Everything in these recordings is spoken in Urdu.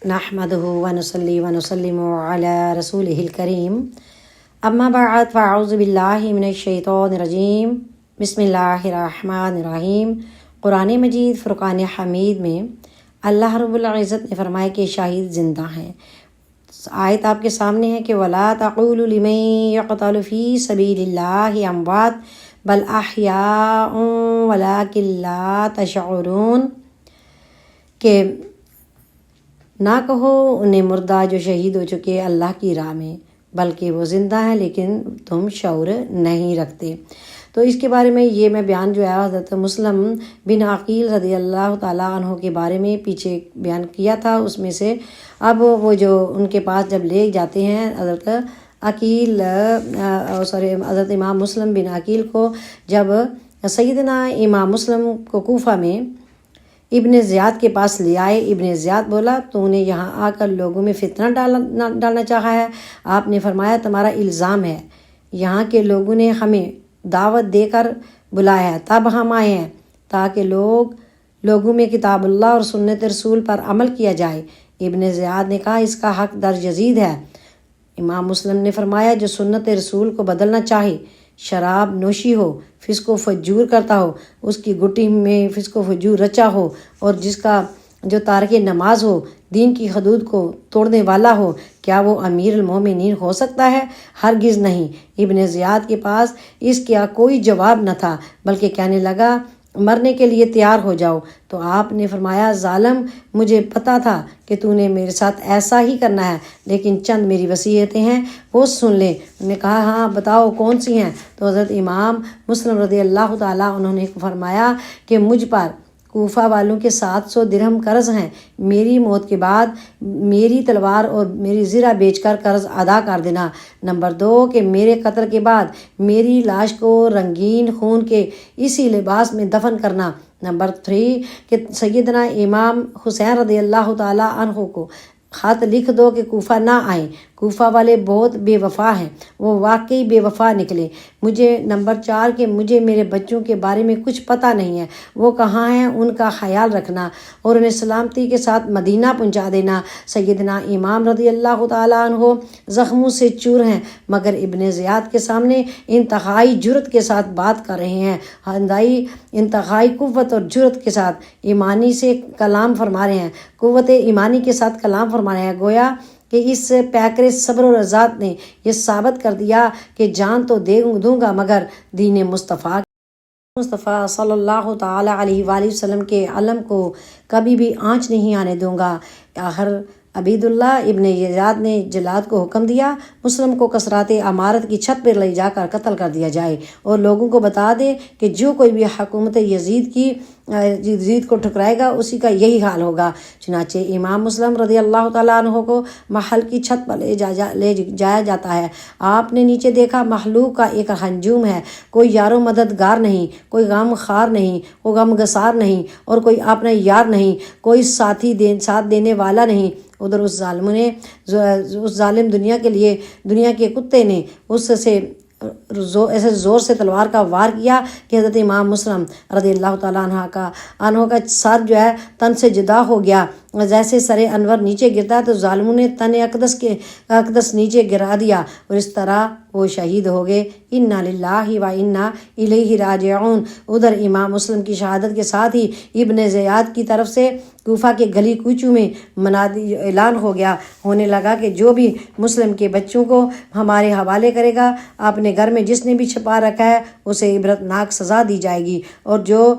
نحمده ونصلي ونسلم على رسوله الكريم اما بعد فاعوذ باللہ من الشیطان الرجیم بسم اللہ الرحمن الرحیم۔ قرآن مجید فرقان حمید میں اللہ رب العزت نے فرمایا کہ شاہد زندہ ہیں۔ آیت آپ کے سامنے ہے کہ وَلَا تَقُولُوا لِمَن يُقْتَلُ فِي سَبِيلِ اللَّهِ أَمْوَاتٌ بَلْ أَحْيَاءٌ وَلَٰكِن لَّا تَشْعُرُونَ، کہ نہ کہو انہیں مردہ جو شہید ہو چکے اللہ کی راہ میں، بلکہ وہ زندہ ہیں لیکن تم شعور نہیں رکھتے۔ تو اس کے بارے میں یہ میں بیان جو ہے حضرت مسلم بن عقیل رضی اللہ تعالیٰ عنہ کے بارے میں پیچھے بیان کیا تھا، اس میں سے اب وہ جو ان کے پاس جب لے جاتے ہیں حضرت حضرت امام مسلم بن عقیل کو، جب سیدنا امام مسلم کو کوفہ میں ابن زیاد کے پاس لے آئے، ابن زیاد بولا تو نے یہاں آ کر لوگوں میں فتنہ ڈالنا چاہا ہے۔ آپ نے فرمایا تمہارا الزام ہے، یہاں کے لوگوں نے ہمیں دعوت دے کر بلایا ہے، تب ہم آئے ہیں تاکہ لوگوں میں کتاب اللہ اور سنت رسول پر عمل کیا جائے۔ ابن زیاد نے کہا اس کا حق درج یزید ہے۔ امام مسلم نے فرمایا جو سنت رسول کو بدلنا چاہے، شراب نوشی ہو، فسق و فجور کرتا ہو، اس کی گٹی میں فسق و فجور رچا ہو، اور جس کا جو تارک نماز ہو، دین کی حدود کو توڑنے والا ہو، کیا وہ امیر المومنین ہو سکتا ہے؟ ہرگز نہیں۔ ابن زیاد کے پاس اس کا کوئی جواب نہ تھا، بلکہ کہنے لگا مرنے کے لیے تیار ہو جاؤ۔ تو آپ نے فرمایا ظالم، مجھے پتا تھا کہ تو نے میرے ساتھ ایسا ہی کرنا ہے، لیکن چند میری وصیتیں ہیں وہ سن لے۔ انہوں نے کہا ہاں بتاؤ کون سی ہیں؟ تو حضرت امام مسلم رضی اللہ تعالیٰ انہوں نے فرمایا کہ مجھ پر کوفہ والوں کے 700 درہم قرض ہیں، میری موت کے بعد میری تلوار اور میری زرہ بیچ کر قرض ادا کر دینا۔ نمبر 2 کہ میرے قتل کے بعد میری لاش کو رنگین خون کے اسی لباس میں دفن کرنا۔ نمبر 3 کہ سیدنا امام حسین رضی اللہ تعالیٰ عنہ کو خط لکھ دو کہ کوفہ نہ آئیں، کوفہ والے بہت بے وفا ہیں، وہ واقعی بے وفا نکلے۔ مجھے نمبر 4 کہ مجھے میرے بچوں کے بارے میں کچھ پتہ نہیں ہے، وہ کہاں ہیں ان کا خیال رکھنا اور انہیں سلامتی کے ساتھ مدینہ پہنچا دینا۔ سیدنا امام رضی اللہ تعالیٰ عنہ زخموں سے چور ہیں، مگر ابن زیاد کے سامنے انتہائی جرت کے ساتھ بات کر رہے ہیں، انتہائی قوت اور جرت کے ساتھ ایمانی سے کلام فرما رہے ہیں، قوت ایمانی کے ساتھ کلام فرما رہے ہیں۔ گویا کہ اس پیکر صبر و رضات نے یہ ثابت کر دیا کہ جان تو دوں گا مگر دین مصطفیٰ صلی اللہ تعالیٰ علیہ وآلہ وسلم کے علم کو کبھی بھی آنچ نہیں آنے دوں گا۔ آخر عبید اللہ ابن یزاد نے جلاد کو حکم دیا مسلم کو کثرات عمارت کی چھت پر لے جا کر قتل کر دیا جائے، اور لوگوں کو بتا دے کہ جو کوئی بھی حکومت یزید کو ٹھکرائے گا اسی کا یہی حال ہوگا۔ چنانچہ امام مسلم رضی اللہ تعالیٰ عنہ کو محل کی چھت پر لے جایا جاتا ہے۔ آپ نے نیچے دیکھا مخلوق کا ایک ہنجوم ہے، کوئی یار و مددگار نہیں، کوئی غم خار نہیں، کوئی غم گسار نہیں، اور کوئی اپنا یار نہیں، کوئی ساتھ دینے والا نہیں۔ ادھر اس ظالم دنیا کے کتے نے اس سے ایسے زور سے تلوار کا وار کیا کہ حضرت امام مسلم رضی اللہ تعالیٰ عنہ کا سر جو ہے تن سے جدا ہو گیا۔ جیسے سر انور نیچے گرتا ہے تو ظالموں نے تن اقدس نیچے گرا دیا، اور اس طرح وہ شہید ہو گئے۔ انا للہ و انا الیہ راجعون۔ ادھر امام مسلم کی شہادت کے ساتھ ہی ابن زیاد کی طرف سے کوفہ کے گلی کوچوں میں منادی اعلان ہونے لگا کہ جو بھی مسلم کے بچوں کو ہمارے حوالے کرے گا، اپنے گھر میں جس نے بھی چھپا رکھا ہے اسے عبرتناک سزا دی جائے گی، اور جو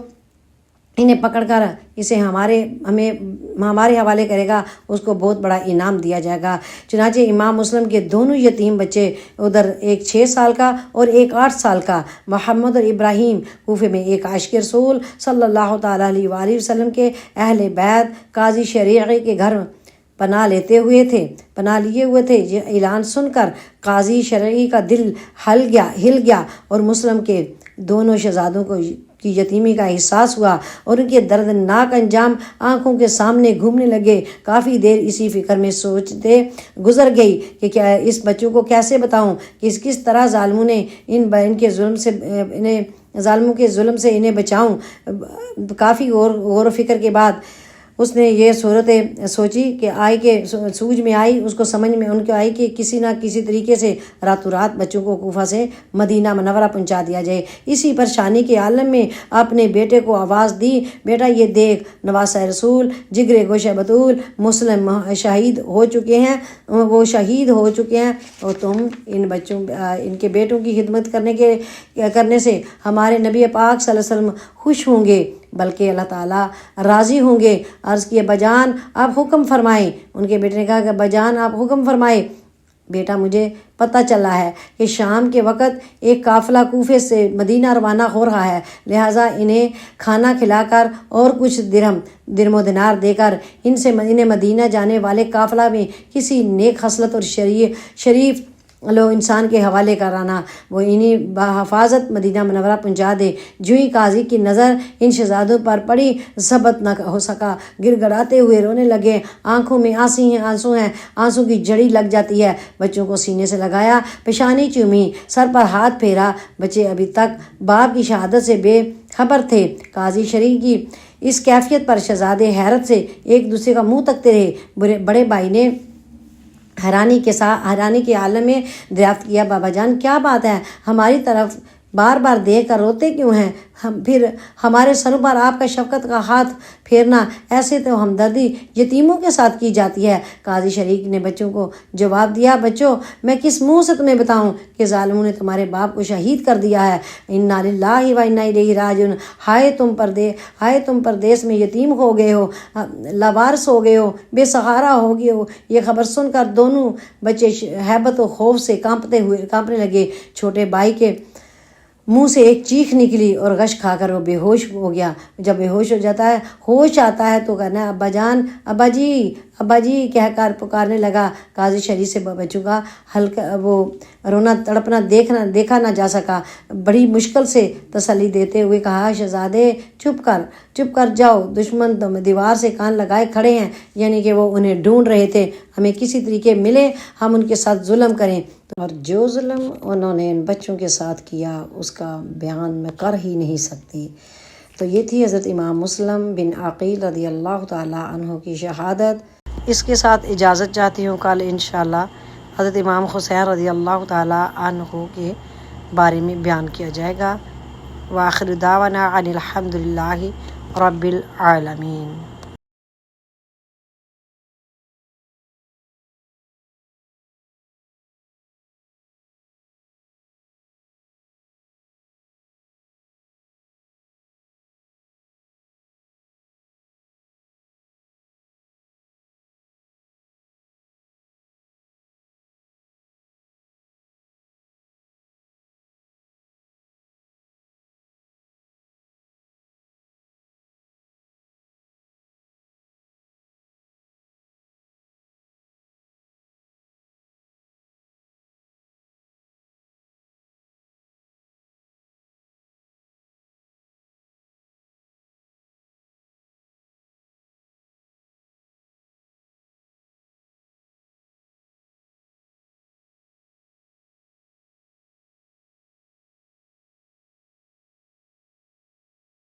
انہیں پکڑ کر اسے ہمارے حوالے کرے گا اس کو بہت بڑا انعام دیا جائے گا۔ چنانچہ امام مسلم کے دونوں یتیم بچے، ادھر ایک 6 سال کا اور ایک 8 سال کا، محمد اور ابراہیم، کوفے میں ایک عاشق رسول صلی اللہ تعالیٰ علیہ وآلہ وسلم کے اہل بیت قاضی شریعہ کے گھر پناہ لیے ہوئے تھے۔ یہ اعلان سن کر قاضی شرعی کا دل ہل گیا اور مسلم کے دونوں شہزادوں کی یتیمی کا احساس ہوا، اور ان کے دردناک انجام آنکھوں کے سامنے گھومنے لگے۔ کافی دیر اسی فکر میں سوچتے گزر گئی کہ کیا اس بچوں کو کیسے بتاؤں کہ کس طرح ظالموں نے ظالموں کے ظلم سے انہیں بچاؤں۔ کافی غور و فکر کے بعد اس نے یہ صورت سوچی کہ سوجھ میں آئی، اس کو سمجھ میں ان کو آئی کہ کسی نہ کسی طریقے سے راتوں رات بچوں کو کوفہ سے مدینہ منورہ پہنچا دیا جائے۔ اسی پریشانی کے عالم میں اپنے بیٹے کو آواز دی، بیٹا یہ دیکھ، نواسہ رسول، جگر گوشہ بطول مسلم شہید ہو چکے ہیں، وہ شہید ہو چکے ہیں، اور تم ان کے بیٹوں کی خدمت کرنے سے ہمارے نبی پاک صلی اللہ علیہ وسلم خوش ہوں گے، بلکہ اللہ تعالیٰ راضی ہوں گے۔ عرض کیے بجان آپ حکم فرمائیں۔ ان کے بیٹے نے کہا کہ بجان آپ حکم فرمائیں۔ بیٹا مجھے پتہ چلا ہے کہ شام کے وقت ایک قافلہ کوفے سے مدینہ روانہ ہو رہا ہے، لہٰذا انہیں کھانا کھلا کر اور کچھ درم و دینار دے کر انہیں مدینہ جانے والے قافلہ میں کسی نیک خصلت اور شریف انسان کے حوالے کرانا، وہ انہیں بحفاظت مدینہ منورہ پہنچا دے۔ جو ہی قاضی کی نظر ان شہزادوں پر پڑی، ضبط نہ ہو سکا، گر گڑاتے ہوئے رونے لگے، آنکھوں میں آنسو ہیں، آنسو کی جڑی لگ جاتی ہے۔ بچوں کو سینے سے لگایا، پیشانی چومی، سر پر ہاتھ پھیرا۔ بچے ابھی تک باپ کی شہادت سے بے خبر تھے۔ قاضی شریع کی اس کیفیت پر شہزادے حیرت سے ایک دوسرے کا منہ تکتے رہے۔ بڑے بھائی نے حیرانی کے عالم میں دریافت کیا، بابا جان کیا بات ہے؟ ہماری طرف بار بار دیکھ کر روتے کیوں ہیں؟ پھر ہمارے سروں پر آپ کا شفقت کا ہاتھ پھیرنا، ایسے تو ہمدردی یتیموں کے ساتھ کی جاتی ہے۔ قاضی شریع نے بچوں کو جواب دیا، بچوں میں کس منہ سے تمہیں بتاؤں کہ ظالموں نے تمہارے باپ کو شہید کر دیا ہے۔ انا للہ و انا الیہ راجعون۔ ہائے تم پردیس میں یتیم ہو گئے ہو، لاوارث ہو گئے ہو، بے سہارا ہو گئے ہو۔ یہ خبر سن کر دونوں بچے ہیبت و خوف سے کانپنے لگے۔ چھوٹے بھائی کے منہ سے ایک چیخ نکلی اور غش کھا کر وہ بے ہوش ہو گیا۔ جب بے ہوش ہوش آتا ہے تو کہنا ابا جان، ابا جی کہہ کر پکارنے لگا۔ قاضی شریع سے بچوں کا وہ رونا تڑپنا دیکھا نہ جا سکا۔ بڑی مشکل سے تسلی دیتے ہوئے کہا، شہزادے چپ کر جاؤ، دشمن تو دیوار سے کان لگائے کھڑے ہیں، یعنی کہ وہ انہیں ڈھونڈ رہے تھے، ہمیں کسی طریقے ملے ہم ان کے ساتھ ظلم کریں۔ اور جو ظلم انہوں نے ان بچوں کے ساتھ کیا اس کا بیان میں کر ہی نہیں سکتی۔ تو یہ تھی حضرت امام مسلم بن عقیل رضی اللہ تعالیٰ عنہ کی شہادت۔ اس کے ساتھ اجازت چاہتی ہوں، کل انشاءاللہ حضرت امام حسین رضی اللہ تعالیٰ عنہ کے بارے میں بیان کیا جائے گا۔ وآخر دعوانا ان الحمد للہ رب العالمین۔